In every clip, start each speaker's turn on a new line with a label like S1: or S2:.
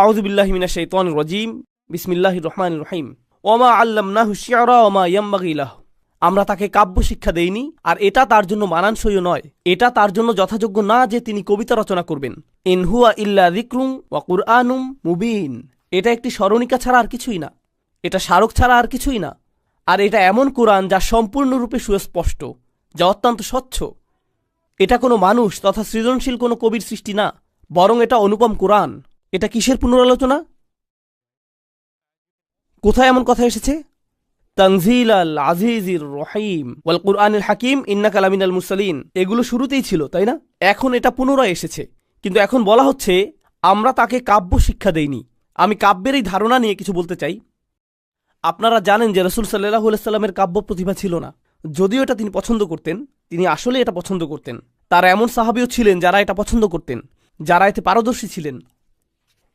S1: আউযু বিল্লাহি মিনাশ শাইতানির রাজীম। বিসমিল্লাহির রহমানির রহিম। ওমা আল্লামনাহু শি'রা ওমা ইয়ামবাগি লাহু। আমরা তাকে কাব্য শিক্ষা দেইনি, আর এটা তার জন্য মানানসইও নয়। এটা তার জন্য যথাযোগ্য না যে তিনি কবিতা রচনা করবেন। ইন হুয়া ইল্লা যিকরুন ওয়া কুরআনুম মুবিন। এটা একটি স্মরণিকা ছাড়া আর কিছুই না, এটা স্মারক ছাড়া আর কিছুই না। আর এটা এমন কোরআন যা সম্পূর্ণরূপে সুস্পষ্ট, যা অত্যন্ত স্বচ্ছ। এটা কোনো মানুষ তথা সৃজনশীল কোনো কবির সৃষ্টি না, বরং এটা অনুপম কোরআন। এটা কিসের পুনরালোচনা? কোথায় এমন কথা এসেছে? তানজিল আল আজিজির রহিম ওয়াল কুরআনিল হাকিম ইন্নাকা লামিনাল মুরসালিন, এগুলো শুরুতেই ছিল, তাই না? এখন এটা পুনরায় এসেছে, কিন্তু এখন বলা হচ্ছে আমরা তাকে কাব্য শিক্ষা দেইনি। আমি কাব্যের এই ধারণা নিয়ে কিছু বলতে চাই। আপনারা জানেন যে রাসূল সাল্লাল্লাহু আলাইহি সাল্লামের কাব্য প্রতিভা ছিল না। যদিও এটা তিনি পছন্দ করতেন, তিনি আসলে এটা পছন্দ করতেন। তার এমন সাহাবীও ছিলেন যারা এটা পছন্দ করতেন, যারা এতে পারদর্শী ছিলেন।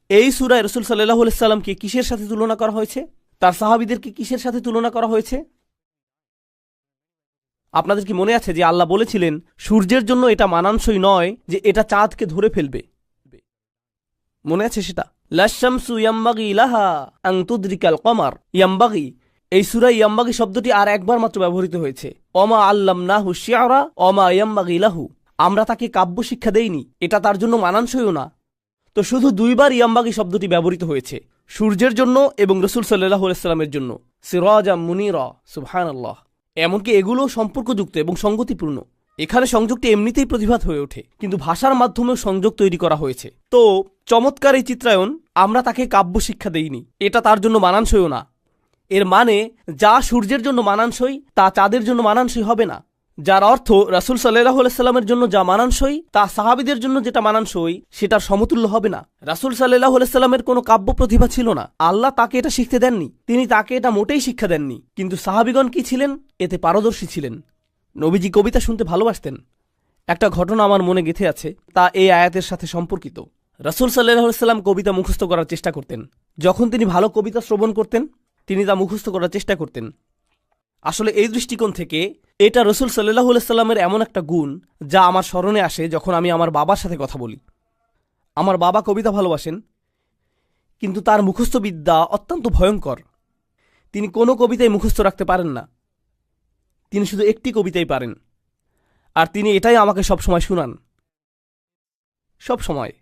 S1: এই সূরায় রাসূল সাল্লাল্লাহু আলাইহি সাল্লামকে কিসের সাথে তুলনা করা হয়েছে? তার সাহাবীদেরকে কিসের সাথে তুলনা করা হয়েছে? আপনাদের কি মনে আছে যে আল্লাহ বলেছিলেন সূর্যের জন্য এটা মানানসই নয় যে এটা চাঁদকে ধরে ফেলবে? মনে আছে সেটা? লাশামসু ইয়ামবাগি লাহা আন তুদরিকাল কমার। ইয়ামবাগি, এই সূরায় ইয়ামবাগি শব্দটি আর একবার মাত্র ব্যবহৃত হয়েছে। ওমা আল্লামনাহু শি'রা ওমা ইয়ামবাগি লাহু। আমরা তাকে কাব্য শিক্ষা দেইনি, এটা তার জন্য মানানসইও না। তো শুধু দুইবার ইয়ামবাগি শব্দটি ব্যবহৃত হয়েছে, সূর্যের জন্য এবং রাসূল সাল্লাল্লাহু আলাইহি সাল্লামের জন্য। সিরাজাম মুনিরা, সুবহানাল্লাহ। এমনকি এগুলো সম্পর্কযুক্ত এবং সংগতিপূর্ণ। এখানে সংযোগটি এমনিতেই প্রতিভাত হয়ে ওঠে, কিন্তু ভাষার মাধ্যমেও সংযোগ তৈরি করা হয়েছে। তো চমৎকার এই চিত্রায়ন, আমরা তাকে কাব্য শিক্ষা দেইনি, এটা তার জন্য মানানসইও না। এর মানে যা সূর্যের জন্য মানানসই তা চাঁদের জন্য মানানসই হবে না। যার অর্থ রাসূল সাল্লাল্লাহু আলাইহি সাল্লামের জন্য যা মানানসই তা সাহাবীদের জন্য যেটা মানানসই সেটার সমতুল্য হবে না। রাসূল সাল্লাল্লাহু আলাইহি সাল্লামের কোনো কাব্য প্রতিভা ছিল না, আল্লাহ তাকে এটা শিখতে দেননি, তিনি তাকে এটা মোটেই শিক্ষা দেননি। কিন্তু সাহাবীগণ কি ছিলেন? এতে পারদর্শী ছিলেন। নবীজি কবিতা শুনতে ভালোবাসতেন। একটা ঘটনা আমার মনে গেঁথে আছে, তা এই আয়াতের সাথে সম্পর্কিত। রাসূল সাল্লাল্লাহু আলাইহি সাল্লাম কবিতা মুখস্থ করার চেষ্টা করতেন। যখন তিনি ভালো কবিতা শ্রবণ করতেন, তিনি তা মুখস্থ করার চেষ্টা করতেন। আসলে এই দৃষ্টিকোণ থেকে এটা রাসূল সাল্লাল্লাহু আলাইহি সাল্লামের এমন একটা গুণ যা আমার স্মরণে আসে যখন আমি আমার বাবার সাথে কথা বলি। আমার বাবা কবিতা ভালোবাসেন, কিন্তু তার মুখস্থ বিদ্যা অত্যন্ত ভয়ঙ্কর। তিনি কোনো কবিতাই মুখস্থ রাখতে পারেন না, তিনি শুধু একটি কবিতাই পারেন। আর তিনি এটাই আমাকে সবসময় শুনান, সব সময়।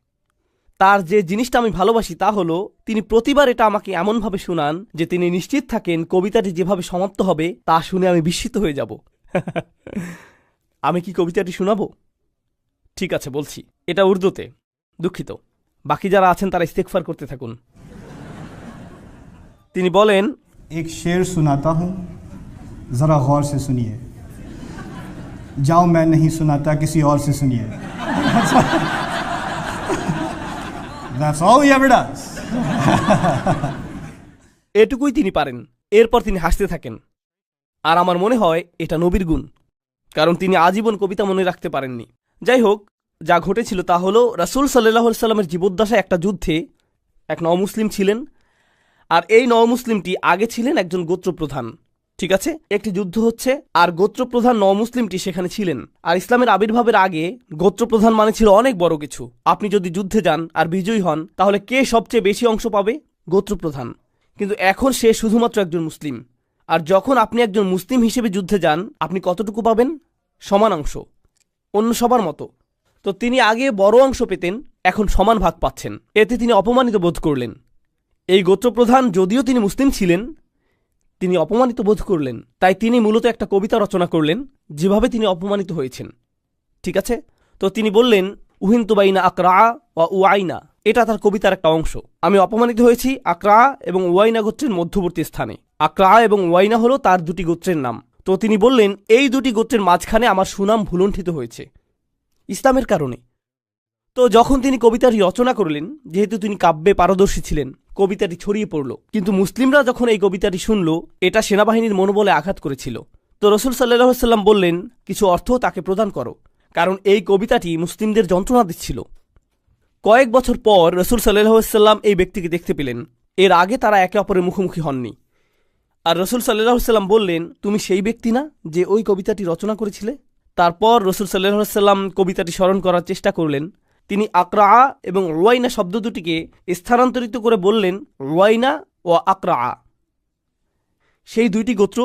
S1: তার যে জিনিসটা আমি ভালোবাসি তা হলো তিনি প্রতিবার এটা আমাকে এমনভাবে শুনান যে তিনি নিশ্চিত থাকেন কবিতাটি যেভাবে সমাপ্ত হবে তা শুনে আমি বিস্মিত হয়ে যাব। আমি কি কবিতাটি শোনাবো? ঠিক আছে, বলছি। এটা উর্দুতে, দুঃখিত। বাকি যারা আছেন তারা ইস্তেগফার করতে থাকুন। তিনি বলেন,
S2: এক শের सुनाता हूं, जरा गौर से सुनिए। जाओ मैं नहीं सुनाता, किसी और से सुनिए। That's all he ever does.
S1: এটুকুই তিনি পারেন। এরপর তিনি হাসতে থাকেন। আর আমার মনে হয় এটা নবীর গুণ, কারণ তিনি আজীবন কবিতা মনে রাখতে পারেননি। যাই হোক, যা ঘটেছিল তা হলো রাসূল সাল্লাল্লাহু আলাইহি সাল্লামের জীবদ্দশায় একটা যুদ্ধে এক নওমুসলিম ছিলেন, আর এই নওমুসলিমটি আগে ছিলেন একজন গোত্রপ্রধান। ঠিক আছে, একটি যুদ্ধ হচ্ছে আর গোত্রপ্রধান নওমুসলিমটি সেখানে ছিলেন। আর ইসলামের আবির্ভাবের আগে গোত্রপ্রধান মানে ছিল অনেক বড় কিছু। আপনি যদি যুদ্ধে যান আর বিজয়ী হন, তাহলে কে সবচেয়ে বেশি অংশ পাবে? গোত্রপ্রধান। কিন্তু এখন সে শুধুমাত্র একজন মুসলিম। আর যখন আপনি একজন মুসলিম হিসেবে যুদ্ধে যান, আপনি কতটুকু পাবেন? সমান অংশ, অন্য সবার মতো। তো তিনি আগে বড় অংশ পেতেন, এখন সমান ভাগ পাচ্ছেন। এতে তিনি অপমানিত বোধ করলেন। এই গোত্রপ্রধান যদিও তিনি মুসলিম ছিলেন, তিনি অপমানিত বোধ করলেন। তাই তিনি মূলত একটা কবিতা রচনা করলেন যেভাবে তিনি অপমানিত হয়েছেন। ঠিক আছে, তো তিনি বললেন, উহিন্তু বাইনা আকরা ওয়া উয়াইনা। এটা তার কবিতার একটা অংশ। আমি অপমানিত হয়েছি আকরা এবং উয়াইনা গোত্রের মধ্যবর্তী স্থানে। আকরা এবং উয়াইনা হলো তার দুটি গোত্রের নাম। তো তিনি বললেন, এই দুটি গোত্রের মাঝখানে আমার সুনাম ভুলুণ্ঠিত হয়েছে ইসলামের কারণে। তো যখন তিনি কবিতাটি রচনা করলেন, যেহেতু তিনি কাব্যে পারদর্শী ছিলেন, কবিতাটি ছড়িয়ে পড়ল। কিন্তু মুসলিমরা যখন এই কবিতাটি শুনল, এটা সেনাবাহিনীর মনোবলে আঘাত করেছিল। তো রাসূল সাল্লাল্লাহু আলাইহি সাল্লাম বললেন, কিছু অর্থ তাকে প্রদান করো, কারণ এই কবিতাটি মুসলিমদের যন্ত্রণা দিচ্ছিল। কয়েক বছর পর রাসূল সাল্লাল্লাহু আলাইহি সাল্লাম এই ব্যক্তিকে দেখতে পেলেন। এর আগে তারা একে অপরের মুখোমুখি হননি। আর রাসূল সাল্লাল্লাহু আলাইহি সাল্লাম বললেন, তুমি সেই ব্যক্তি না যে ওই কবিতাটি রচনা করেছিলে? তারপর রাসূল সাল্লাল্লাহু আলাইহি সাল্লাম কবিতাটি স্মরণ করার চেষ্টা করলেন, তিনি আকরা এবং রুয়াইনা শব্দ দুটিকে স্থানান্তরিত করে বললেন রুয়াইনা ও আকরা। সেই দুইটি গোত্র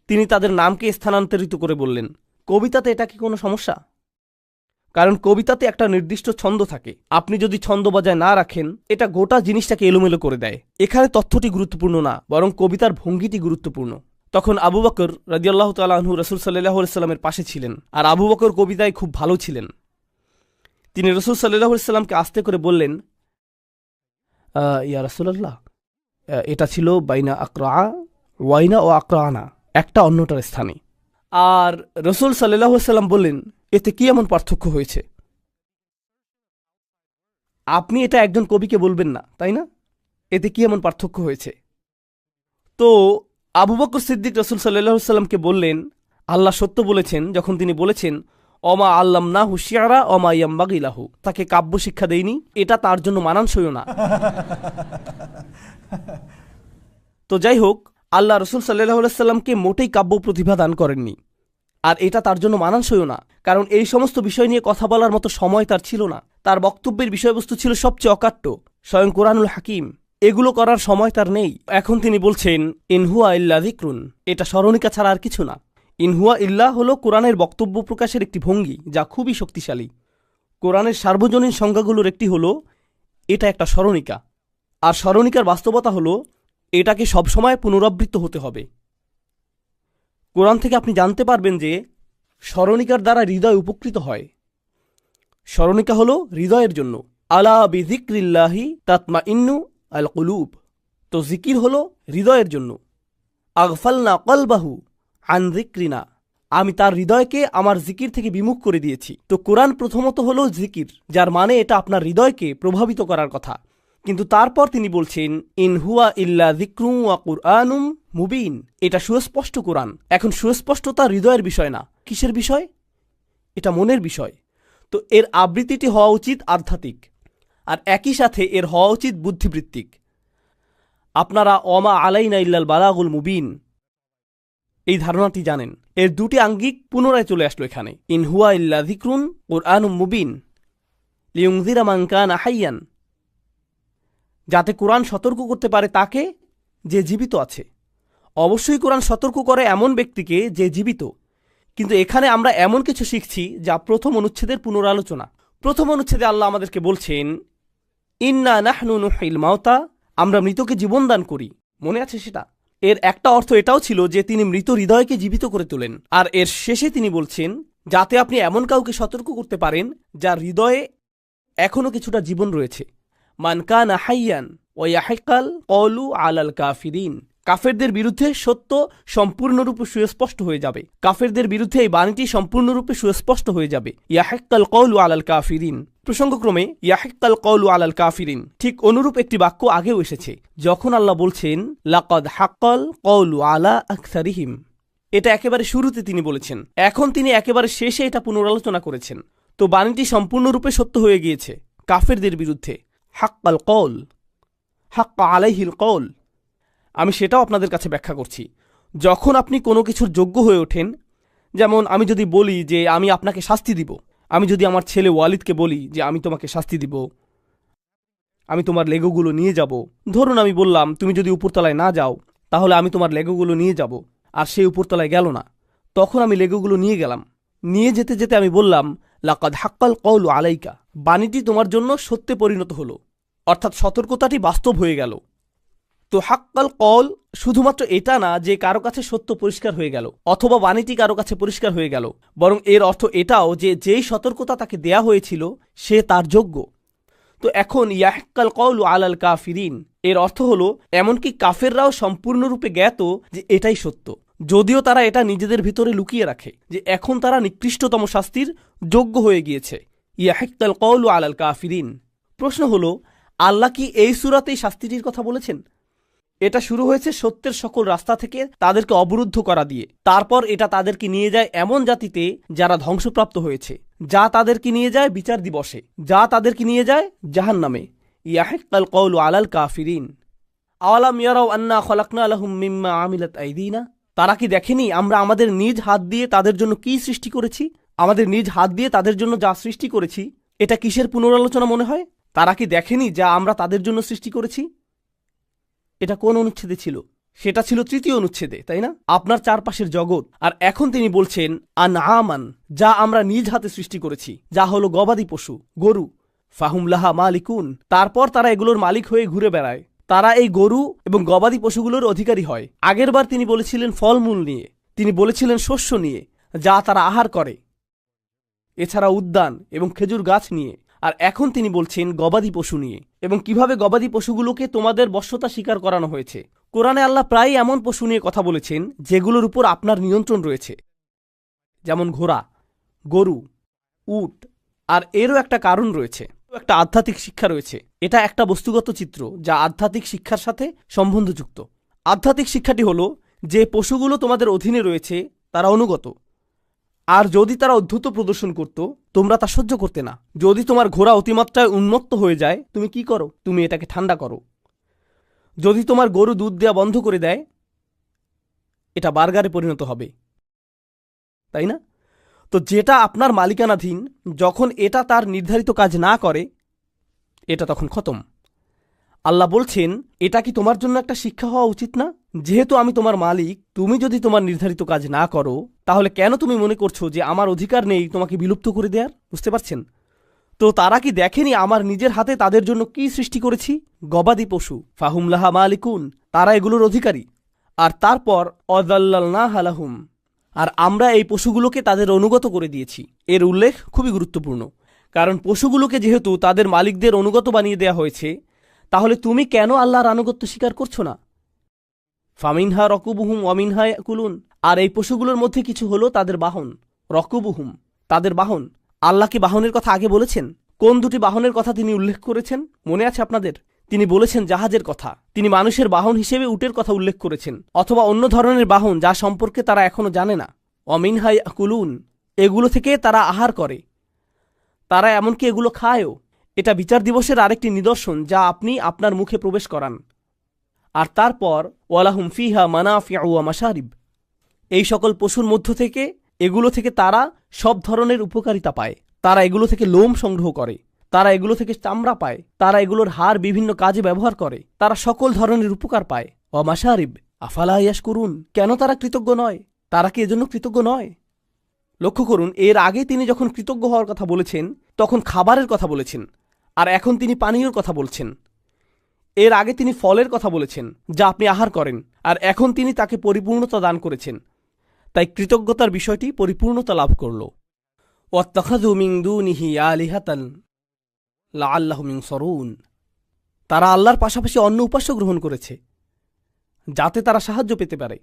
S1: তিনি তাদের নামকে স্থানান্তরিত করে বললেন। কবিতাতে এটা কি কোনো সমস্যা? কারণ কবিতাতে একটা নির্দিষ্ট ছন্দ থাকে, আপনি যদি ছন্দ বজায় না রাখেন এটা গোটা জিনিসটাকে এলোমেলো করে দেয়। এখানে তথ্যটি গুরুত্বপূর্ণ না, বরং কবিতার ভঙ্গিটি গুরুত্বপূর্ণ। তখন আবু বকর রাদিয়াল্লাহু তাআলা আনহু রাসূল সাল্লাল্লাহু আলাইহি ওয়াসাল্লামের পাশে ছিলেন, আর আবু বকর কবিতায় খুব ভালো ছিলেন। তিনি রাসূল সাল্লাল্লাহু আলাইহি ওয়াসাল্লামকে আস্তে করে বললেন, ইয়া রাসূলুল্লাহ, এটা ছিল বাইনা আকরা ওয়াইনা ও আকরানা, একটা অন্যটার স্থানে। আর রাসূল সাল্লাল্লাহু আলাইহি ওয়াসাল্লাম বললেন, এতে কি এমন পার্থক্য হয়েছে? আপনি এটা একজন কবিকে বলবেন না, তাই না? এতে কি এমন পার্থক্য হয়েছে? তো আবু বকর সিদ্দিক রাসূল সাল্লাল্লাহু আলাইহি ওয়াসাল্লামকে বললেন, আল্লাহ সত্য বলেছেন যখন তিনি বলেছেন অমা আল্লামনাহু শি'রা ওমা ইয়ামবাগি লাহু, তাকে কাব্য শিক্ষা দেইনি, এটা তার জন্য মানানসই না। তো যাই হোক, আল্লাহ রাসূল সাল্লাল্লাহু আলাইহি ওয়াসাল্লামকে মোটেই কাব্য প্রতিভা দান করেননি, আর এটা তার জন্য মানানসই না, কারণ এই সমস্ত বিষয় নিয়ে কথা বলার মতো সময় তার ছিল না। তার বক্তব্যের বিষয়বস্তু ছিল সবচেয়ে অকাট্য, স্বয়ং কোরআনুল হাকিম, এগুলো করার সময় তার নেই। এখন তিনি বলছেন ইনহুয়া ইল্লা যিকরুন, এটা স্মরণিকা ছাড়া আর কিছু না। ইনহুয়া ইল্লা হলো কোরআনের বক্তব্য প্রকাশের একটি ভঙ্গি, যা খুবই শক্তিশালী। কোরআনের সার্বজনীন সংজ্ঞাগুলোর একটি হলো এটা একটা স্মরণিকা, আর স্মরণিকার বাস্তবতা হলো এটাকে সবসময় পুনরাবৃত্ত হতে হবে। কোরআন থেকে আপনি জানতে পারবেন যে স্মরণিকার দ্বারা হৃদয় উপকৃত হয়। স্মরণিকা হলো হৃদয়ের জন্য। আলা বিযিকরিল্লাহি তাতমাইন্নু আল কুলুব, তো জিকির হলো হৃদয়ের জন্য। আগফালনা কলবাহু আন যিকরিনা, আমি তার হৃদয়কে আমার জিকির থেকে বিমুখ করে দিয়েছি। তো কোরআন প্রথমত হলো জিকির, যার মানে এটা আপনার হৃদয়কে প্রভাবিত করার কথা। কিন্তু তারপর তিনি বলছেন ইনহুয়া ইল্লা যিকরুন ওয়া কুরআনুম মুবিন, এটা সুস্পষ্ট কোরআন। এখন সুস্পষ্টতা হৃদয়ের বিষয় না, কিসের বিষয়? এটা মনের বিষয়। তো এর আবৃত্তিটি হওয়া উচিত আধ্যাত্মিক, আর একই সাথে এর হওয়া উচিত বুদ্ধিবৃত্তিক। আপনারা ওমা আলাইনা ইল্লাল বালাগুল মুবিন এই ধারণাটি জানেন। এর দুটি আঙ্গিক পুনরায় চলে আসলো এখানে। ইনহুয়া ইল্লা যিকরুন কুরআনুম মুবিন লিয়ুনযিরা মান কানা হাইয়ান, যাতে কোরআন সতর্ক করতে পারে তাকে যে জীবিত আছে। অবশ্যই কোরআন সতর্ক করে এমন ব্যক্তিকে যে জীবিত, কিন্তু এখানে আমরা এমন কিছু শিখছি যা প্রথম অনুচ্ছেদের পুনরালোচনা। প্রথম অনুচ্ছেদে আল্লাহ আমাদেরকে বলছেন ইন্না নাহনু নুহিল মাউতা, আমরা মৃতকে জীবনদান করি। মনে আছে সেটা? এর একটা অর্থ এটাও ছিল যে তিনি মৃত হৃদয়কে জীবিত করে তোলেন। আর এর শেষে তিনি বলছেন যাতে আপনি এমন কাউকে সতর্ক করতে পারেন যার হৃদয়ে এখনও কিছুটা জীবন রয়েছে। মান কানা হাইয়ান ওয়া ইয়াহিকাল কওলু আলাল কাফিরিন, কাফেরদের বিরুদ্ধে সত্য সম্পূর্ণরূপে সুস্পষ্ট হয়ে যাবে। কাফেরদের বিরুদ্ধে এই বাণীটি সম্পূর্ণরূপে সুস্পষ্ট হয়ে যাবে। ইয়াহিকাল কওলু আলাল কাফিরিন, প্রসঙ্গক্রমে ইয়াহিকাল কওলু আলাল কাফিরিন ঠিক অনুরূপ একটি বাক্য আগেও এসেছে, যখন আল্লাহ বলছেন লাকাদ হাক্কাল কওলু আলা আকসারিহিম। এটা একেবারে শুরুতে তিনি বলেছেন, এখন তিনি একেবারে শেষে এটা পুনরালোচনা করেছেন। তো বাণীটি সম্পূর্ণরূপে সত্য হয়ে গিয়েছে কাফেরদের বিরুদ্ধে। হাক্কাল কওল, হাক্কা আলাইহিল কওল, আমি সেটাও আপনাদের কাছে ব্যাখ্যা করছি। যখন আপনি কোনো কিছুর যোগ্য হয়ে ওঠেন, যেমন আমি যদি বলি যে আমি আপনাকে শাস্তি দিব, আমি যদি আমার ছেলে ওয়ালিদকে বলি যে আমি তোমাকে শাস্তি দিব, আমি তোমার লেগোগুলো নিয়ে যাব। ধরুন আমি বললাম তুমি যদি উপরতলায় না যাও তাহলে আমি তোমার লেগোগুলো নিয়ে যাব, আর সেই উপরতলায় গেল না। তখন আমি লেগোগুলো নিয়ে গেলাম, নিয়ে যেতে যেতে আমি বললাম লাকাদ হাক্কাল কওলু আলাইকা, বাণীটি তোমার জন্য সত্যে পরিণত হলো, অর্থাৎ সতর্কতাটি বাস্তব হয়ে গেল। তো হাক্কাল কওল শুধুমাত্র এটা না যে কারো কাছে সত্য পরিষ্কার হয়ে গেল অথবা বাণীটি কারো কাছে পরিষ্কার হয়ে গেল, বরং এর অর্থ এটাও যে যেই সতর্কতা তাকে দেয়া হয়েছিল সে তার যোগ্য। তো এখন ইয়াহিকাল কওলু আলাল কাফিরিন এর অর্থ হলো এমনকি কাফেররাও সম্পূর্ণরূপে জ্ঞাত যে এটাই সত্য, যদিও তারা এটা নিজেদের ভিতরে লুকিয়ে রাখে যে এখন তারা নিকৃষ্টতম শাস্তির যোগ্য হয়ে গিয়েছে। ইয়াহিকাল কওলু আলাল কাফিরিন। প্রশ্ন হলো আল্লাহ কি এই সূরাতেই শাস্তিটির কথা বলেছেন? এটা শুরু হয়েছে সত্যের সকল রাস্তা থেকে তাদেরকে অবরুদ্ধ করা দিয়ে, তারপর এটা তাদেরকে নিয়ে যায় এমন জাতিতে যারা ধ্বংসপ্রাপ্ত হয়েছে, যা তাদেরকে নিয়ে যায় বিচার দিবসে, যা তাদেরকে নিয়ে যায় জাহান্নামে। ইয়াহিকাল কওলু আলাল কাফিরিন। আওয়ালাম ইয়ারাউ আন্না খলাকনা লাহুম মিম্মা আমিলাত আইদিনা, তারা কি দেখেনি আমরা আমাদের নিজ হাত দিয়ে তাদের জন্য কি সৃষ্টি করেছি? আমাদের নিজ হাত দিয়ে তাদের জন্য যা সৃষ্টি করেছি এটা কিসের পুনরালোচনা মনে হয়? তারা কি দেখেনি যা আমরা তাদের জন্য সৃষ্টি করেছি? এটা কোন অনুচ্ছেদে ছিল? সেটা ছিল 3য় অনুচ্ছেদে, তাই না? আপনার চারপাশের জগৎ। আর এখন তিনি বলছেন আনআমান, যা আমরা নিজ হাতে সৃষ্টি করেছি, যা হলো গবাদি পশু, গরু। ফাহুম লাহা মালিকুন, তারপর তারা এগুলোর মালিক হয়ে ঘুরে বেড়ায়। তারা এই গরু এবং গবাদি পশুগুলোর অধিকারী হয়। আগেরবার তিনি বলেছিলেন ফলমূল নিয়ে, তিনি বলেছিলেন শস্য নিয়ে, যা তারা আহার করে, এছাড়া উদ্যান এবং খেজুর গাছ নিয়ে। আর এখন তিনি বলছেন গবাদি পশু নিয়ে, এবং কিভাবে গবাদি পশুগুলোকে তোমাদের বশ্যতা স্বীকার করানো হয়েছে। কোরআনে আল্লাহ প্রায়ই এমন পশু নিয়ে কথা বলেছেন যেগুলোর উপর আপনার নিয়ন্ত্রণ রয়েছে, যেমন ঘোড়া, গরু, উট। আর এরও একটা কারণ রয়েছে, একটা আধ্যাত্মিক শিক্ষা রয়েছে। এটা একটা বস্তুগত চিত্র যা আধ্যাত্মিক শিক্ষার সাথে সম্বন্ধযুক্ত। আধ্যাত্মিক শিক্ষাটি হলো যে পশুগুলো তোমাদের অধীনে রয়েছে তারা অনুগত, আর যদি তারা অদ্ভুত প্রদর্শন করত তোমরা তা সহ্য করতে না। যদি তোমার ঘোড়া অতিমাত্রায় উন্মত্ত হয়ে যায় তুমি কি করো? তুমি এটাকে ঠান্ডা করো। যদি তোমার গরু দুধ দেওয়া বন্ধ করে দেয় এটা বার্গারে পরিণত হবে, তাই না? তো যেটা আপনার মালিকানাধীন, যখন এটা তার নির্ধারিত কাজ না করে এটা তখন খতম। আল্লাহ বলছেন এটা কি তোমার জন্য একটা শিক্ষা হওয়া উচিত না? যেহেতু আমি তোমার মালিক, তুমি যদি তোমার নির্ধারিত কাজ না করো তাহলে কেন তুমি মনে করছো যে আমার অধিকার নেই তোমাকে বিলুপ্ত করে দেওয়ার? বুঝতে পারছেন? তো তারা কি দেখেনি আমার নিজের হাতে তাদের জন্য কি সৃষ্টি করেছি? গবাদি পশু, ফাহুম লাহা মালিকুন, তারা এগুলোর অধিকারী। আর তারপর অযাল্লালনাহা লাহুম, আর আমরা এই পশুগুলোকে তাদের অনুগত করে দিয়েছি। এর উল্লেখ খুবই গুরুত্বপূর্ণ, কারণ পশুগুলোকে যেহেতু তাদের মালিকদের অনুগত বানিয়ে দেয়া হয়েছে, তাহলে তুমি কেন আল্লাহর আনুগত্য স্বীকার করছো না? ফামিনহা রকুবুহুম ওয়ামিনহা ইয়াকুলুন, আর এই পশুগুলোর মধ্যে কিছু হলো তাদের বাহন। রকুবুহুম, তাদের বাহন। আল্লাহ কি বাহনের কথা আগে বলেছেন? কোন দুটি বাহনের কথা তিনি উল্লেখ করেছেন মনে আছে আপনাদের? তিনি বলেছেন জাহাজের কথা। তিনি মানুষের বাহন হিসেবে উটের কথা উল্লেখ করেছেন, অথবা অন্য ধরনের বাহন যা সম্পর্কে তারা এখনো জানে না। ওয়ামিনহা ইয়াকুলুন, এগুলো থেকে তারা আহার করে, তারা এমনকি এগুলো খায়ও। এটা বিচার দিবসের আরেকটি নিদর্শন যা আপনি আপনার মুখে প্রবেশ করান। আর তারপর ওয়ালাহুম ফিহা মানাফিউ ওয়া মাশারিব, এই সকল পশুর মধ্য থেকে এগুলো থেকে তারা সব ধরনের উপকারিতা পায়। তারা এগুলো থেকে লোম সংগ্রহ করে, তারা এগুলো থেকে চামড়া পায়, তারা এগুলোর হাড় বিভিন্ন কাজে ব্যবহার করে, তারা সকল ধরনের উপকার পায়। ওয়া মাশারিব আফালা ইয়াশকুরুন, কেন তারা কৃতজ্ঞ নয়? তারা কি এজন্য কৃতজ্ঞ নয়? লক্ষ্য করুন, এর আগে তিনি যখন কৃতজ্ঞ হওয়ার কথা বলেছেন তখন খাবারের কথা বলেছেন, আর এখন তিনি পানীয়র কথা বলছেন। এর আগে তিনি ফলের কথা বলেছেন যা আপনি আহার করেন, আর এখন তিনি তাকে পরিপূর্ণতা দান করেছেন। তাই কৃতজ্ঞতার বিষয়টি পরিপূর্ণতা লাভ করল। ওয়াত্তাখাযু মিন দুনিহি আলিহাতান লাআল্লাহুম ইনসারুন, তারা আল্লাহর পাশাপাশি অন্য উপাস্য গ্রহণ করেছে যাতে তারা সাহায্য পেতে পারে।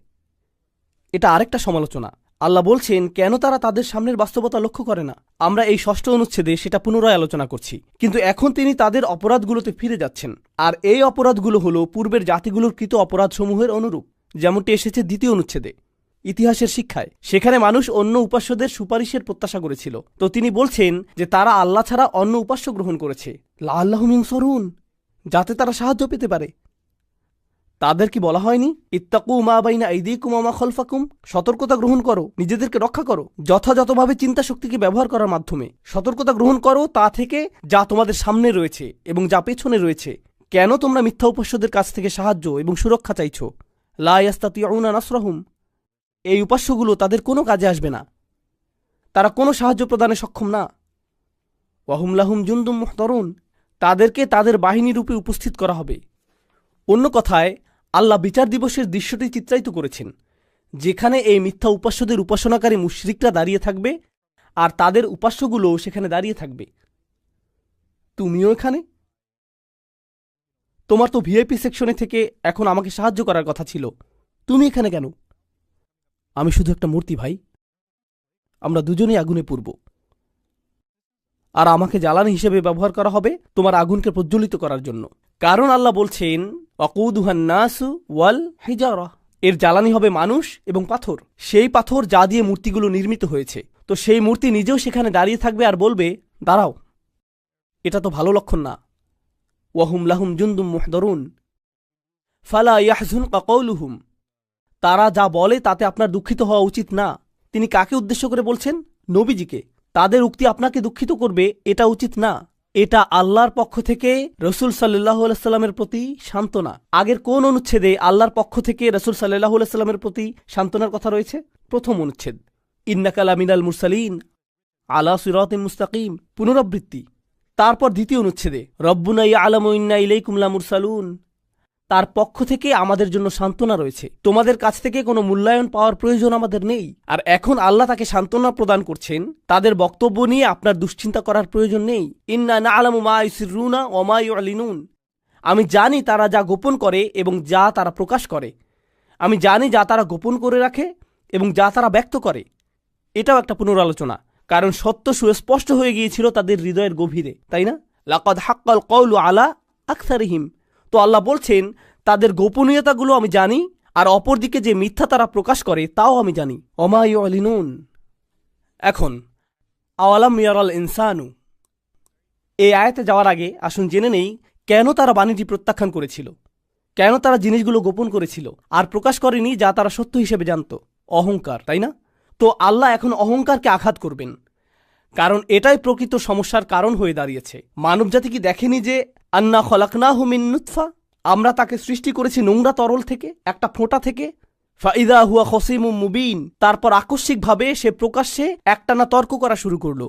S1: এটা আরেকটা সমালোচনা। আল্লাহ বলছেন কেন তারা তাদের সামনের বাস্তবতা লক্ষ্য করে না। আমরা এই 6ষ্ঠ অনুচ্ছেদে সেটা পুনরায় আলোচনা করছি, কিন্তু এখন তিনি তাদের অপরাধগুলোতে ফিরে যাচ্ছেন। আর এই অপরাধগুলো হলো পূর্বের জাতিগুলোর কৃত অপরাধসমূহের অনুরূপ, যেমনটি এসেছে 2য় অনুচ্ছেদে ইতিহাসের শিক্ষায়। সেখানে মানুষ অন্য উপাস্যদের সুপারিশের প্রত্যাশা করেছিল। তো তিনি বলছেন যে তারা আল্লাহ ছাড়া অন্য উপাস্য গ্রহণ করেছে লাআল্লাহুম ইনসারুন, যাতে তারা সাহায্য পেতে পারে। তাদের কি বলা হয়নি ইত্তাকু মা বাইনা আইদিকুম ওয়া মা খালফাকুম, সতর্কতা গ্রহণ করো, নিজেদেরকে রক্ষা করো, যথাযথভাবে চিন্তা শক্তিকে ব্যবহার করার মাধ্যমে সতর্কতা গ্রহণ করো তা থেকে যা তোমাদের সামনে রয়েছে এবং যা পেছনে রয়েছে। কেন তোমরা মিথ্যা উপাস্যদের কাছ থেকে সাহায্য এবং সুরক্ষা চাইছো? লা ইয়াস্তাতিউনা নাসরাহুম, এই উপাস্যগুলো তাদের কোনো কাজে আসবে না, তারা কোনো সাহায্য প্রদানে সক্ষম না। ওয়াহুম লাহুম জুনদুম মুহতারুন, তাদেরকে তাদের বাহিনী রূপে উপস্থিত করা হবে। অন্য কথায় আল্লাহ বিচার দিবসের দৃশ্যটি চিত্রায়িত করেছেন, যেখানে এই মিথ্যা উপাস্যদের উপাসনাকারী মুশরিকরা দাঁড়িয়ে থাকবে আর তাদের উপাস্যগুলো সেখানে দাঁড়িয়ে থাকবে। তুমিও এখানে? তোমার তো ভিআইপি সেকশনে থেকে এখন আমাকে সাহায্য করার কথা ছিল, তুমি এখানে কেন? আমি শুধু একটা মূর্তি ভাই, আমরা দুজনেই আগুনে পুড়ব, আর আমাকে জ্বালানি হিসেবে ব্যবহার করা হবে তোমার আগুনকে প্রজ্বলিত করার জন্য। কারণ আল্লাহ বলছেন ওয়াকুদুহান নাসু ওয়াল হিজারা, এর জ্বালানি হবে মানুষ এবং পাথর, সেই পাথর যা দিয়ে মূর্তিগুলো নির্মিত হয়েছে। তো সেই মূর্তি নিজেও সেখানে দাঁড়িয়ে থাকবে আর বলবে দাঁড়াও। এটা তো ভালো লক্ষণ না। ওয়াহুম লাহুম জুনদুম মুহদারুন ফালা ইয়াহজুনকা কওলুহুম, তারা যা বলে তাতে আপনার দুঃখিত হওয়া উচিত না। তিনি কাকে উদ্দেশ্য করে বলছেন? নবীজিকে। তাদের উক্তি আপনাকে দুঃখিত করবে এটা উচিত না। এটা আল্লাহর পক্ষ থেকে রসুল সাল্লাল্লাহু আলাইহি সাল্লামের প্রতি সান্ত্বনা। আগের কোন অনুচ্ছেদে আল্লাহর পক্ষ থেকে রসুল সাল্লাল্লাহু আলাইহি সাল্লামের প্রতি সান্ত্বনার কথা রয়েছে? প্রথম অনুচ্ছেদ, ইন্নাকা লামিনাল মুরসালিন আলা সিরাতিন মুস্তাকিম, পুনরাবৃত্তি। তারপর দ্বিতীয় অনুচ্ছেদে রব্বুনা ইয়ালামু ইন্না ইলাইকুম লামুরসালুন, তার পক্ষ থেকে আমাদের জন্য সান্ত্বনা রয়েছে, তোমাদের কাছ থেকে কোনো মূল্যায়ন পাওয়ার প্রয়োজন আমাদের নেই। আর এখন আল্লাহ তাকে সান্ত্বনা প্রদান করছেন, তাদের বক্তব্য নিয়ে আপনার দুশ্চিন্তা করার প্রয়োজন নেই। ইন্না না'লামু মা ইউসিররুনা ওয়া মা ইউ'লিনুন, আমি জানি তারা যা গোপন করে এবং যা তারা প্রকাশ করে। আমি জানি যা তারা গোপন করে রাখে এবং যা তারা ব্যক্ত করে। এটাও একটা পুনরালোচনা, কারণ সত্য সুস্পষ্ট হয়ে গিয়েছিল তাদের হৃদয়ের গভীরে, তাই না? লাকাদ হাক্কাল কওলু আলা আকসারিহিম, তো আল্লাহ বলছেন তাদের গোপনীয়তাগুলো আমি জানি, আর অপরদিকে যে মিথ্যা তারা প্রকাশ করে তাও আমি জানি। ওমা ইউ'লিনুন। এখন আওয়ালাম ইয়ারাল ইনসানু, এই আয়াতে যাওয়ার আগে আসুন জেনে নেই কেন তারা বাণীটি প্রত্যাখ্যান করেছিল, কেন তারা জিনিসগুলো গোপন করেছিল আর প্রকাশ করেনি যা তারা সত্য হিসেবে জানত। অহংকার, তাই না? তো আল্লাহ এখন অহংকারকে আঘাত করবেন, কারণ এটাই প্রকৃত সমস্যার কারণ হয়ে দাঁড়িয়েছে। মানবজাতি কি দেখেনি যে আন্না খলাকনাহু মিন নুতফা, আমরা তাকে সৃষ্টি করেছি নোংরা তরল থেকে, একটা ফোঁটা থেকে। ফাইদা হুয়া খসিমুম মুবিন, তারপর আকস্মিকভাবে সে প্রকাশ্যে একটানা তর্ক করা শুরু করল।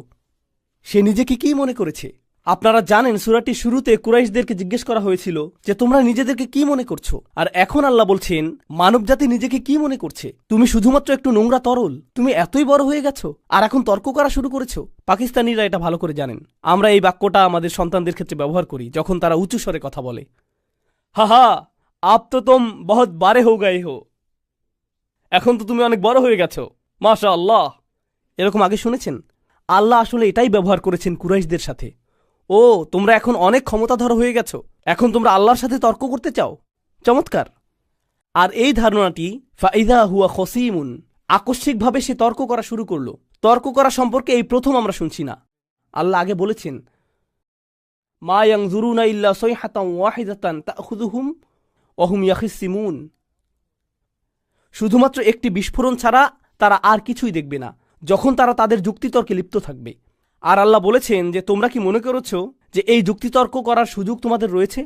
S1: সে নিজেকে কি মনে করেছে? আপনারা জানেন সূরাটির শুরুতে কুরাইশদেরকে জিজ্ঞেস করা হয়েছিল যে তোমরা নিজেদেরকে কি মনে করছো, আর এখন আল্লাহ বলছেন মানবজাতি নিজেকে কি মনে করছে? তুমি শুধুমাত্র একটু নোংরা তরল, তুমি এতই বড় হয়ে গেছো আর এখন তর্ক করা শুরু করেছো। পাকিস্তানিরা এটা ভালো করে জানেন। আমরা এই বাক্যটা আমাদের সন্তানদের ক্ষেত্রে ব্যবহার করি যখন তারা উঁচু স্বরে কথা বলে। হা হা, আপ তো তুম বহুত বারে হো গায়ে হো, এখন তো তুমি অনেক বড় হয়ে গেছো, মাশা আল্লাহ। এরকম আগে শুনেছেন? আল্লাহ আসলে এটাই ব্যবহার করেছেন কুরাইশদের সাথে। ও, তোমরা এখন অনেক ক্ষমতাধর হয়ে গেছো, এখন তোমরা আল্লাহর সাথে তর্ক করতে চাও। চমৎকার। আর এই ধারণাটি ফাইদা হুয়া খসিমুন, আকস্মিকভাবে সে তর্ক করা শুরু করলো। তর্ক করা সম্পর্কে এই প্রথম আমরা শুনছি না। আল্লাহ আগে বলেছেন মা ইয়ানজুরুনা ইল্লা সাইহাতান ওয়াহিদাতান তাখুযুহুম ওয়া হুম ইয়াখিসিমুন, শুধুমাত্র একটি বিস্ফোরণ ছাড়া তারা আর কিছুই দেখবে না যখন তারা তাদের যুক্তিতর্কে লিপ্ত থাকবে। আর আল্লাহ বলেছেন যে তোমরা কি মনে করছো যে এই যুক্তিতর্ক করার সুযোগ তোমাদের রয়েছে?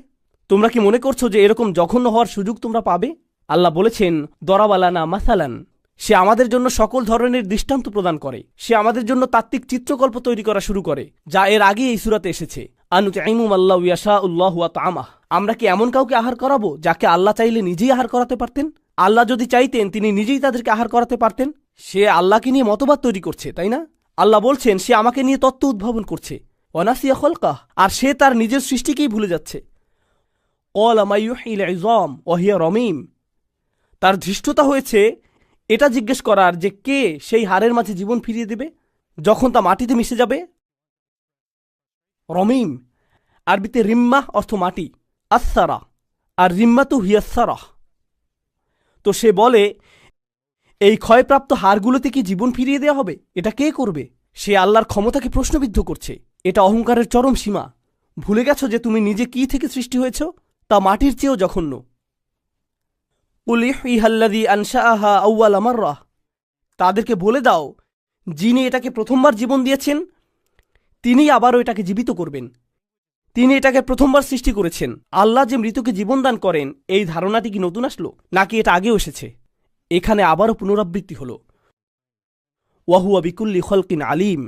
S1: তোমরা কি মনে করছো যে এরকম জঘন্য হওয়ার সুযোগ তোমরা পাবে? আল্লাহ বলেছেন দরাবালানা মাসালান, সে আমাদের জন্য সকল ধরনের দৃষ্টান্ত প্রদান করে, সে আমাদের জন্য তাত্ত্বিক চিত্রকল্প তৈরি করা শুরু করে, যা এর আগে এই সূরাতে এসেছে। আনুতাইমু আল্লাহু ইয়াশাউল্লাহু ওয়া তাআমা, আমরা কি এমন কাউকে আহার করাবো যাকে আল্লাহ চাইলে নিজেই আহার করাতে পারতেন? আল্লাহ যদি চাইতেন তিনি নিজেই তাদেরকে আহার করাতে পারতেন। সে আল্লাহকে নিয়ে মতবাদ তৈরি করছে, তাই না? আল্লাহ বলছেন সে আমাকে নিয়ে তত্ত্ব উদ্ভাবন করছে। ওয়ানাসিয়া খলকাহ, আর সে তার নিজের সৃষ্টিকেই ভুলে যাচ্ছে। ক্বালা মা ইউহিল ইযাম ওয়া হিয়া রমিম, তার ধৃষ্টতা হয়েছে এটা জিজ্ঞেস করার যে কে সেই হাড়ের মাঝে জীবন ফিরিয়ে দেবে যখন তা মাটিতে মিশে যাবে। রমিম আরবিতে রিম্মাহ অর্থ মাটি, আসসারা, আর রিম্মাতু হিয়াসারাহ। তো সে বলে এই ক্ষয়প্রাপ্ত হাড়গুলোতে কি জীবন ফিরিয়ে দেওয়া হবে? এটা কে করবে? সে আল্লাহর ক্ষমতাকে প্রশ্নবিদ্ধ করছে। এটা অহংকারের চরম সীমা। ভুলে গেছো যে তুমি নিজে কি থেকে সৃষ্টি হয়েছ? তা মাটির চেয়েও জঘন্য। কুল ইহইহাল্লাযী আনশাআহা আউওয়ালা মাররাহ, তাদেরকে বলে দাও যিনি এটাকে প্রথমবার জীবন দিয়েছেন তিনিই আবারও এটাকে জীবিত করবেন। তিনি এটাকে প্রথমবার সৃষ্টি করেছেন। আল্লাহ যে মৃতকে জীবন দান করেন এই ধারণাটি কি নতুন আসলো নাকি এটা আগেও এসেছে? এখানে আবারও পুনরাবৃত্তি হল। ওয়াহুয়া বিকুল্লি খলকিন আলিম,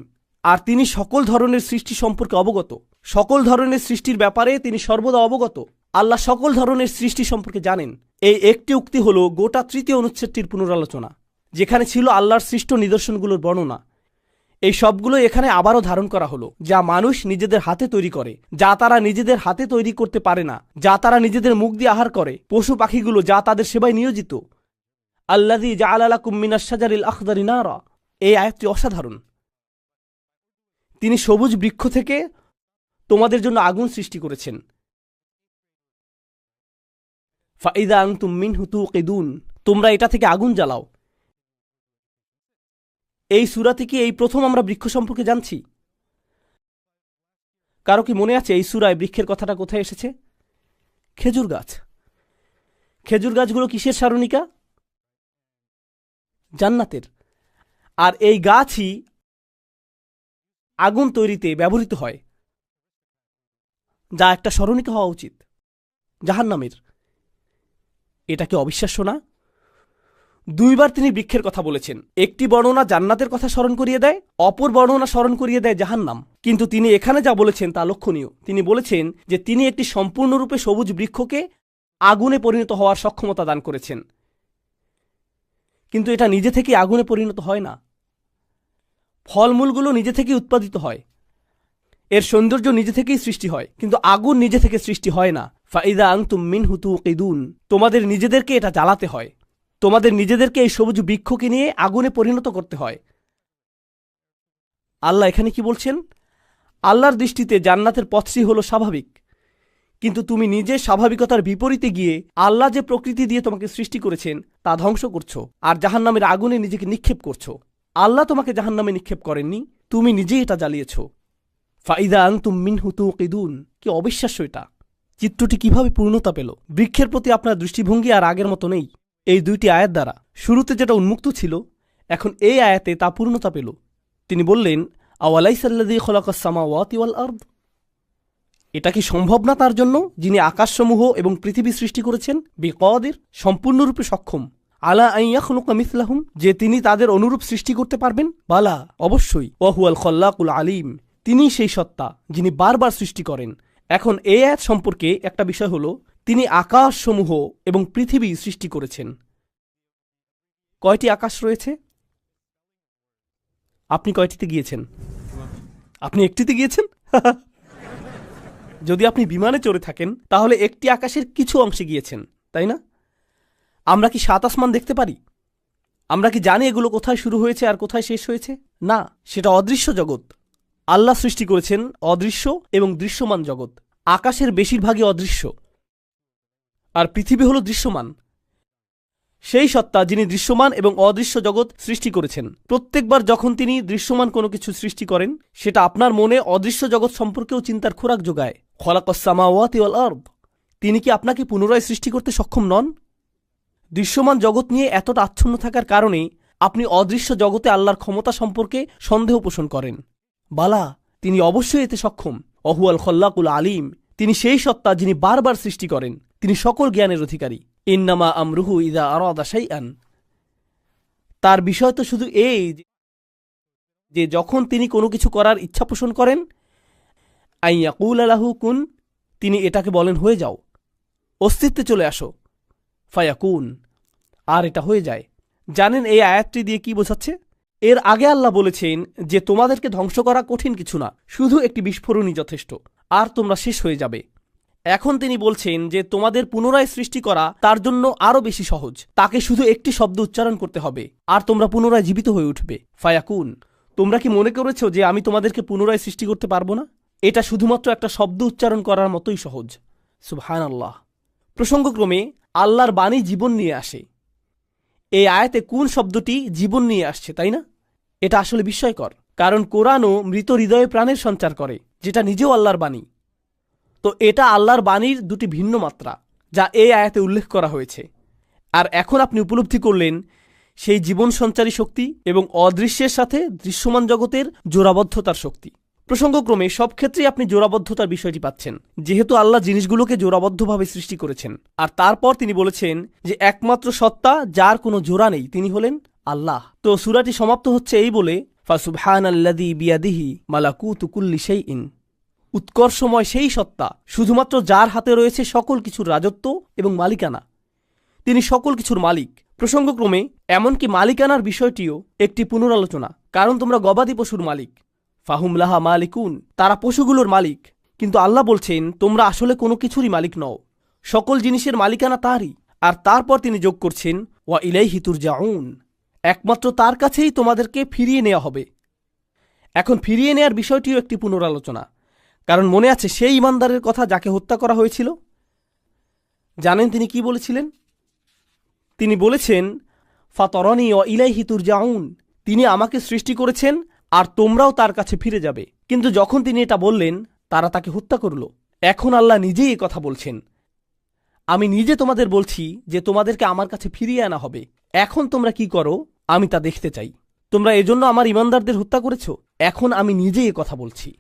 S1: আর তিনি সকল ধরনের সৃষ্টি সম্পর্কে অবগত। সকল ধরনের সৃষ্টির ব্যাপারে তিনি সর্বদা অবগত। আল্লাহ সকল ধরনের সৃষ্টি সম্পর্কে জানেন। এই একটি উক্তি হল গোটা তৃতীয় অনুচ্ছেদটির পুনরালোচনা, যেখানে ছিল আল্লাহর সৃষ্ট নিদর্শনগুলোর বর্ণনা। এই সবগুলো এখানে আবারও ধারণ করা হলো, যা মানুষ নিজেদের হাতে তৈরি করে, যা তারা নিজেদের হাতে তৈরি করতে পারে না, যা তারা নিজেদের মুখ দিয়ে আহার করে, পশু পাখিগুলো যা তাদের সেবায় নিয়োজিত। আল্লাযী জাআলা লাকুম মিনাশ শাজারিল আখদারি নারা, এই আয়াতটি অসাধারণ। তিনি সবুজ বৃক্ষ থেকে তোমাদের জন্য আগুন সৃষ্টি করেছেন। ফাইদা আনতুম মিনহু তুকিদুন, তোমরা এটা থেকে আগুন জ্বালাও। এই সূরা থেকে এই প্রথম আমরা বৃক্ষ সম্পর্কে জানছি। কারো কি মনে আছে এই সূরায় বৃক্ষের কথাটা কোথায় এসেছে? খেজুর গাছ। খেজুর গাছগুলো কিসের সারণিকা? জান্নাতের। আর এই গাছই আগুন তৈরিতে ব্যবহৃত হয়, যা একটা স্মরণিকা হওয়া উচিত, জাহান্নামের। এটা কি অবিশ্বাস্য না? দুইবার তিনি বৃক্ষের কথা বলেছেন। একটি বর্ণনা জান্নাতের কথা স্মরণ করিয়ে দেয়, অপর বর্ণনা স্মরণ করিয়ে দেয় জাহান্নাম। কিন্তু তিনি এখানে যা বলেছেন তা লক্ষণীয়। তিনি বলেছেন যে তিনি একটি সম্পূর্ণরূপে সবুজ বৃক্ষকে আগুনে পরিণত হওয়ার সক্ষমতা দান করেছেন। কিন্তু এটা নিজে থেকে আগুনে পরিণত হয় না। ফলমূলগুলো নিজে থেকেই উৎপাদিত হয়, এর সৌন্দর্য নিজে থেকেই সৃষ্টি হয়, কিন্তু আগুন নিজে থেকে সৃষ্টি হয় না। ফাইদা আনতুম মিনহু তুকিদুন, তোমাদের নিজেদেরকে এটা জ্বালাতে হয়, তোমাদের নিজেদেরকে এই সবুজ বৃক্ষকে নিয়ে আগুনে পরিণত করতে হয়। আল্লাহ এখানে কি বলছেন? আল্লাহর দৃষ্টিতে জান্নাতের পথটি হলো স্বাভাবিক, কিন্তু তুমি নিজে স্বাভাবিকতার বিপরীতে গিয়ে আল্লাহ যে প্রকৃতি দিয়ে তোমাকে সৃষ্টি করেছেন তা ধ্বংস করছো, আর জাহান্নামের আগুনে নিজেকে নিক্ষেপ করছো। আল্লাহ তোমাকে জাহান্নামে নিক্ষেপ করেননি, তুমি নিজেই এটা জ্বালিয়েছ। ফাইদা আনতুম মিনহু তুকিদুন, কি অবিশ্বাস্য এটা! চিত্রটি কিভাবে পূর্ণতা পেল? বৃক্ষের প্রতি আপনার দৃষ্টিভঙ্গি আর আগের মতো নেই এই দুইটি আয়াত দ্বারা। শুরুতে যেটা উন্মুক্ত ছিল, এখন এই আয়াতে তা পূর্ণতা পেল। তিনি বললেন, আওয়ালাইসাল্লাযী খালাকাস সামাওয়াতি ওয়াল আরদ, এটা কি সম্ভব না তার জন্য যিনি আকাশসমূহ এবং পৃথিবী সৃষ্টি করেছেন? বিকাদির, সম্পূর্ণরূপে সক্ষম, আলা আন ইয়াখলুকা মিসলাহুম, যে তিনি তাদের অনুরূপ সৃষ্টি করতে পারবেন। বালা, অবশ্যই। ওয়া হুয়াল খাল্লাকুল আলিম, তিনি সেই সত্তা যিনি বারবার সৃষ্টি করেন। এখন এই আয়াত সম্পর্কে একটা বিষয় হলো, তিনি আকাশসমূহ এবং পৃথিবী সৃষ্টি করেছেন। কয়টি আকাশ রয়েছে? আপনি কয়টিতে গিয়েছেন? আপনি একটিতে গিয়েছেন? যদি আপনি বিমানে চড়ে থাকেন তাহলে একটি আকাশের কিছু অংশে গিয়েছেন, তাই না? আমরা কি সাত আসমান দেখতে পারি? আমরা কি জানি এগুলো কোথায় শুরু হয়েছে আর কোথায় শেষ হয়েছে? না, সেটা অদৃশ্য জগৎ। আল্লাহ সৃষ্টি করেছেন অদৃশ্য এবং দৃশ্যমান জগৎ। আকাশের বেশিরভাগই অদৃশ্য, আর পৃথিবী হল দৃশ্যমান। সেই সত্তা যিনি দৃশ্যমান এবং অদৃশ্য জগৎ সৃষ্টি করেছেন। প্রত্যেকবার যখন তিনি দৃশ্যমান কোনো কিছু সৃষ্টি করেন, সেটা আপনার মনে অদৃশ্য জগৎ সম্পর্কেও চিন্তার খোরাক যোগায়। খালাকাস সামাওয়াতি ওয়াল আরদ, তিনি কি আপনাকে পুনরায় সৃষ্টি করতে সক্ষম নন? দৃশ্যমান জগৎ নিয়ে এতটা আচ্ছন্ন থাকার কারণে আপনি অদৃশ্য জগতে আল্লাহর ক্ষমতা সম্পর্কে সন্দেহ পোষণ করেন। বালা, তিনি অবশ্যই এতে সক্ষম। ওয়াহুয়াল খাল্লাকুল আলিম, তিনি সেই সত্তা যিনি বারবার সৃষ্টি করেন, তিনি সকল জ্ঞানের অধিকারী। ইন্নামা আমরুহু ইযা আরাদা শাইআন, তার বিষয় তো শুধু এই যে যখন তিনি কোনো কিছু করার ইচ্ছা পোষণ করেন, আন ইয়াকুলা লাহু কুন, তিনি এটাকে বলেন হয়ে যাও, অস্তিত্বে চলে আসো, ফায়াকুন, আর এটা হয়ে যায়। জানেন এই আয়াতটি দিয়ে কি বোঝাচ্ছে? এর আগে আল্লাহ বলেছেন যে তোমাদেরকে ধ্বংস করা কঠিন কিছু না, শুধু একটি বিস্ফোরণই যথেষ্ট, আর তোমরা শেষ হয়ে যাবে। এখন তিনি বলছেন যে তোমাদের পুনরায় সৃষ্টি করা তার জন্য আরও বেশি সহজ, তাকে শুধু একটি শব্দ উচ্চারণ করতে হবে আর তোমরা পুনরায় জীবিত হয়ে উঠবে। ফায়াকুন, তোমরা কি মনে করেছো যে আমি তোমাদেরকে পুনরায় সৃষ্টি করতে পারবো না? এটা শুধুমাত্র একটা শব্দ উচ্চারণ করার মতোই সহজ। সুবহানাল্লাহ। প্রসঙ্গক্রমে আল্লাহর বাণী জীবন নিয়ে আসে। এই আয়াতে কোন শব্দটি জীবন নিয়ে আসছে, তাই না? এটা আসলে বিস্ময়কর, কারণ কোরআনও মৃত হৃদয়ে প্রাণের সঞ্চার করে, যেটা নিজেও আল্লাহর বাণী। তো এটা আল্লাহর বাণীর দুটি ভিন্ন মাত্রা, যা এই আয়াতে উল্লেখ করা হয়েছে। আর এখন আপনি উপলব্ধি করলেন সেই জীবন সঞ্চারী শক্তি এবং অদৃশ্যের সাথে দৃশ্যমান জগতের জোড়াবদ্ধতার শক্তি। প্রসঙ্গক্রমে সব ক্ষেত্রেই আপনি জোড়াবদ্ধতার বিষয়টি পাচ্ছেন, যেহেতু আল্লাহ জিনিসগুলোকে জোড়াবদ্ধভাবে সৃষ্টি করেছেন। আর তারপর তিনি বলেছেন যে একমাত্র সত্তা যার কোনো জোড়া নেই তিনি হলেন আল্লাহ। তো সূরাটি সমাপ্ত হচ্ছে এই বলে, ফাসুবহানাল্লাযী বিয়াদিহি মালাকুতু কুল্লি শাইইন, উৎকর্ষময় সেই সত্তা শুধুমাত্র যার হাতে রয়েছে সকল কিছুর রাজত্ব এবং মালিকানা। তিনি সকল কিছুর মালিক। প্রসঙ্গক্রমে এমনকি মালিকানার বিষয়টিও একটি পুনরালোচনা, কারণ তোমরা গবাদি পশুর মালিক। ফাহুম লাহা মালিকুন, তারা পশুগুলোর মালিক, কিন্তু আল্লাহ বলছেন তোমরা আসলে কোনো কিছুরই মালিক নও, সকল জিনিসের মালিকানা তারই। আর তারপর তিনি যোগ করছেন, ওয়া ইলাইহি তুরজাউন, একমাত্র তার কাছেই তোমাদেরকে ফিরিয়ে নেওয়া হবে। এখন ফিরিয়ে নেয়ার বিষয়টিও একটি পুনরালোচনা, কারণ মনে আছে সেই ইমানদারের কথা যাকে হত্যা করা হয়েছিল? জানেন তিনি কি বলেছিলেন? তিনি বলেছেন, ফাতরানি ওয়া ইলাইহি তুরজাউন, তিনি আমাকে সৃষ্টি করেছেন আর তোমরাও তার কাছে ফিরে যাবে। কিন্তু যখন তিনি এটা বললেন, তারা তাকে হত্যা করল। এখন আল্লাহ নিজেই এই কথা বলছেন, আমি নিজে তোমাদের বলছি যে তোমাদেরকে আমার কাছে ফিরিয়ে আনা হবে। এখন তোমরা কি করো আমি তা দেখতে চাই। তোমরা এজন্য আমার ইমানদারদের হত্যা করেছ? এখন আমি নিজেই এ কথা বলছি।